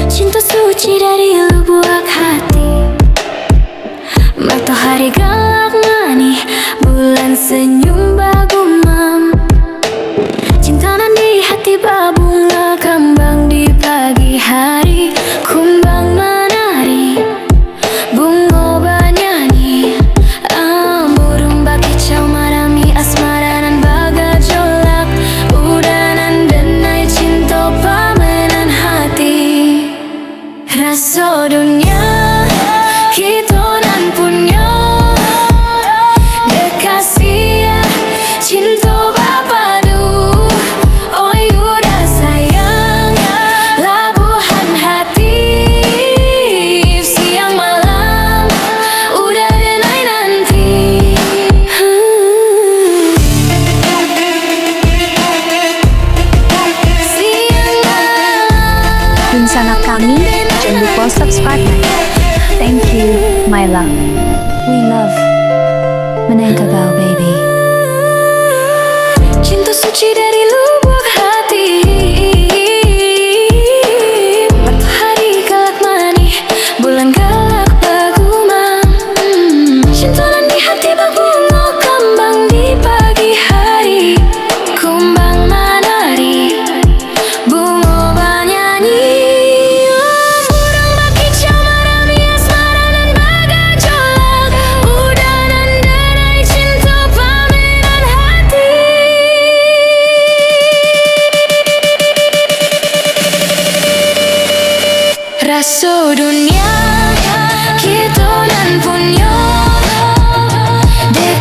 Cinta suci dari lubuk hati, matahari galak manis, bulan senyum bagumam. Cinta nan di hati babunga kembang di pagi hari, kumbang menari, bunga bernyanyi, burung bakicau marami asmara nan bagajolak, udanan denai cinta pamenan hati. Rasa dunia kita nan punya, dekasih cinta babadu. Oi udah sayang, labuhan hati, siang malam udah denai nanti. Siang malam Insana kami, jangan lupa subscribe. Thank you, my love. We love Menengkagao, baby. cinta suci dari lu